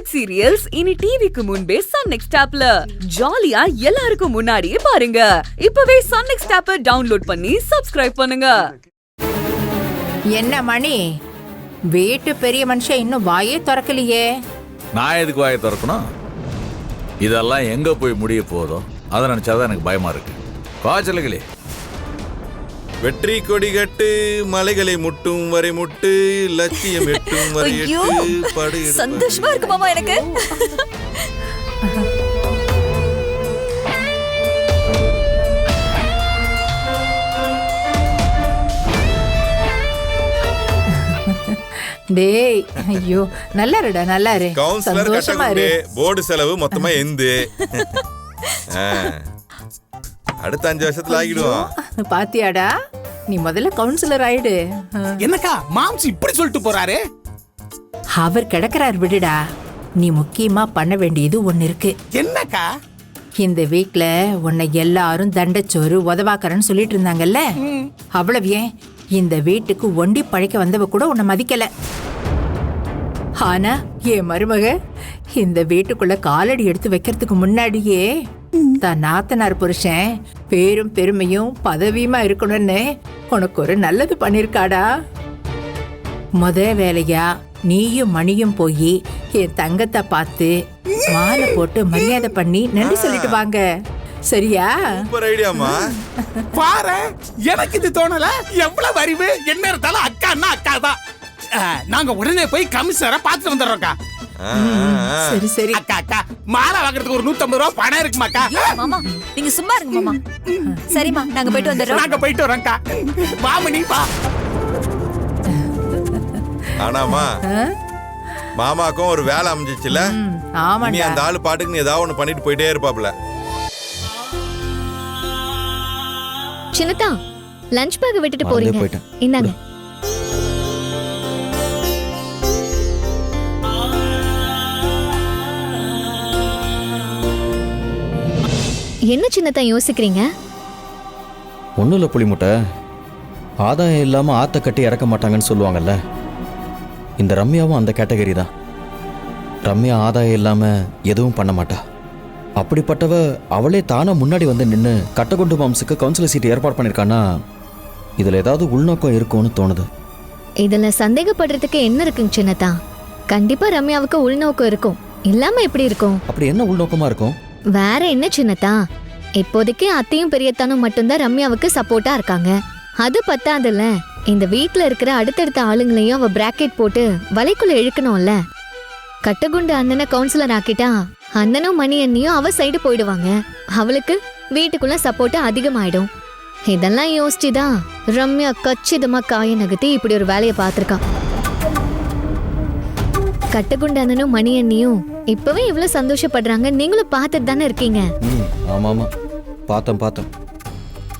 Web serials இனி டிவிக்கு முன்பே சன் நெக்ஸ்ட் ஆப்ல ஜாலியா எல்லாருக்கும் முன்னாடியே பாருங்க. இப்பவே சன் நெக்ஸ்ட் ஆப்பை டவுன்லோட் பண்ணி சப்ஸ்கிரைப் பண்ணுங்க. என்ன மணி, வீட்டு பெரிய மனுஷன் இன்னும் வாயே திறக்கலையே. நான் எதுக்கு வாயை திறக்கணும்? இதெல்லாம் எங்க போய் முடிய போதோ அதை நினைச்சாதான் எனக்கு பயமா இருக்கு. காய்ச்சல்களே, வெற்றி கொடி கட்டு மலைகளை முட்டும் வரை முட்டு லட்சியம் எட்டும் வரை எட்டு படு. சந்தோஷமா இருக்கு மாமா எனக்கு. டேய், ஐயோ நல்லா இருடா, நல்லா இரு. கவுன்சிலர் கட்டகுண்டே, போர்டு செலவு மொத்தமா எந்து. அடுத்த 5 வருஷத்துல ஆகிடுவோம். பாத்தியாடா, நீ முதல்ல கவுன்சிலர் ஆயிடு. என்னக்கா மாம்ஸ் இப்படி சொல்லிட்டு போறாரு? அவர் கிடக்குறார், விடுடா. நீ முக்கியமா பண்ண வேண்டியது ஒண்ணு இருக்கு. என்னக்கா? இந்த வீட்ல உன்னை எல்லாரும் தண்டச்சோறு உதவாக்கறன்னு சொல்லிட்டு இருந்தாங்கல்ல, அவ்வளவு ஏன் இந்த வீட்டுக்கு ஒண்டி பழைக்க வந்தவ கூட உன்னை மதிக்கல. ஆனா என் மருமக இந்த வீட்டுக்குள்ள காலடி எடுத்து வைக்கிறதுக்கு முன்னாடியே தான் நாத்தனார் புருஷன் பேரும் பெருமையும் பதவியுமா இருக்கணும்னு உனக்கு ஒரு நல்லது பண்ணிருக்காடா. முத வேலையா நீயும் மணியும் போய் என் தங்கத்தை பார்த்து மாலை போட்டு மரியாதை பண்ணி நன்றி சொல்லிட்டு வாங்க. சரியா? சூப்பர் ஐடியாமா. பாரு, எனக்கு இது தோணல. எவ்வளவு அறிவு! என்ன இருந்தாலும் அக்கான்னா அக்கா தான். நாங்க உடனே போய் கமிஷனரை பார்த்துட்டு வந்துடுறோம்க்கா. சரி சரி. அக்கா அக்கா மாலை வாங்குறதுக்கு ஒரு 150 ரூபா பணம் இருக்குமாக்கா? மாமா நீங்க சும்மா இருங்க மாமா. சரிம்மா, நாங்க போயிட்டு வந்துடுறோம். நாங்க போயிட்டு வரோம்க்கா. மாமணி வா. ஆனாமா மாமாக்கும் ஒரு வேலை அமைஞ்சிச்சுல. நீ அந்த ஆளு பாட்டுக்கு நீ ஏதாவது ஒண்ணு பண்ணிட்டு போயிட்டே இருப்பாப்ல. சின்னதா, லஞ்ச் பேக் விட்டுட்டு போறீங்க. இந்தாங்க. என்ன சின்னதா யோசிக்கிறீங்க? ஒன்றும் இல்லை புளிமுட்டை, ஆதாயம் இல்லாமல் ஆற்ற கட்டி இறக்க மாட்டாங்கன்னு சொல்லுவாங்கல்ல. இந்த ரம்யாவும் அந்த கேட்டகரி தான். ரம்யா ஆதாயம் இல்லாமல் எதுவும் பண்ண மாட்டா. அப்படிப்பட்டவ அவளே தானே முன்னாடி வந்து நின்று கட்டகுண்டு மாம்ஸுக்கு கவுன்சிலர் சீட் ஏற்பாடு பண்ணியிருக்கான்னா இதில் ஏதாவது உள்நோக்கம் இருக்கும்னு தோணுது. இதில் சந்தேகப்படுறதுக்கு என்ன இருக்குங்க சின்னதா? கண்டிப்பாக ரம்யாவுக்கு உள்நோக்கம் இருக்கும். இல்லாமல் எப்படி இருக்கும்? அப்படி என்ன உள்நோக்கமாக இருக்கும்? வேற என்ன சின்னதா, இப்போதைக்கு அத்தையும் பெரியத்தானும் மட்டும்தான் ரம்யாவுக்கு சப்போர்ட்டா இருக்காங்க. அது பத்தாதுல்ல, இந்த வீட்ல இருக்கிற அடுத்தடுத்த ஆளுங்களையும் அவ பிராக்கெட் போட்டு வலைக்குள்ள இழுக்கணும்ல. கட்டகுண்டு அண்ணனை கவுன்சிலர் ஆக்கிட்டா அண்ணனும் மணி அண்ணியும் அவ சைடு போயிடுவாங்க. அவளுக்கு வீட்டுக்குள்ள சப்போர்ட் அதிகமாயிடும். இதெல்லாம் யோசிச்சுதான் ரம்யா கச்சிதமா காய நகர்த்தி இப்படி ஒரு வேலையை பார்த்திருக்கா. கட்டகுண்டு அண்ணனும் மணி அண்ணியும் இப்பவே இவ்வளவு சந்தோஷப்படுறாங்க. நீங்களும் பார்த்துட்டு தானே இருக்கீங்க. ஆமா ஆமா, பார்த்தேன்.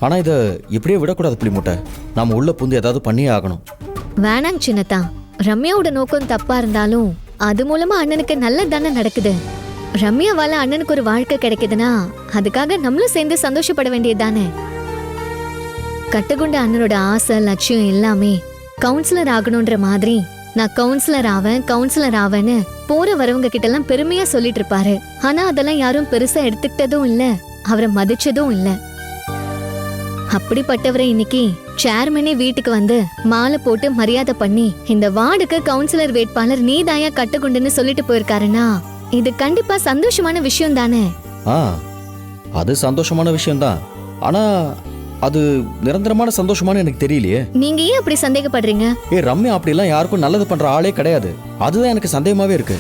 ஆனா இதை இப்படியே விடக்கூடாது புளிமுட்டை. நாம உள்ள புந்து ஏதாவது பண்ணியே ஆகணும். வேணாங்க சின்னதா, ரம்யாவோட நோக்கம் தப்பா இருந்தாலும் அது மூலமா அண்ணனுக்கு நல்லது தானே நடக்குது. ரம்யாவால அண்ணனுக்கு ஒரு வாழ்க்கை கிடைக்குதுன்னா அதுக்காக நம்மளும் சேர்ந்து சந்தோஷப்பட வேண்டியது தானே. கட்டகுண்ட அண்ணனோட ஆசை லட்சியம் எல்லாமே கவுன்சிலர் ஆகணும்ன்ற மாதிரி நான் கவுன்சிலர் ஆவேன்னு போற வரவங்க கிட்ட எல்லாம் பெருமையா சொல்லிட்டு இருப்பாரு. ஆனா அதெல்லாம் யாரும் பெருசா எடுத்துக்கிட்டதும் இல்ல, அவரை மதிச்சதும் இல்ல. அப்படிப்பட்டவரை இன்னைக்கு சேர்மனே வீட்டுக்கு வந்து மாலை போட்டு மரியாதை பண்ணி இந்த வார்டுக்கு கவுன்சிலர் வேட்பாளர் நீதாயா கட்டகுண்டுன்னு சொல்லிட்டு போயிருக்காருன்னா இது கண்டிப்பா சந்தோஷமான விஷயம் தானே. அது சந்தோஷமான விஷயம் தான். ஆனா அது நிரந்தரமான சந்தோஷமான எனக்கு தெரியலையே. நீங்க ஏன் அப்படி சந்தேகப்படுறீங்க? ரம்யா அப்படிலாம் யாருக்கும் நல்லது பண்ற ஆளே கிடையாது. அதுதான் எனக்கு சந்தேகமாவே இருக்கு.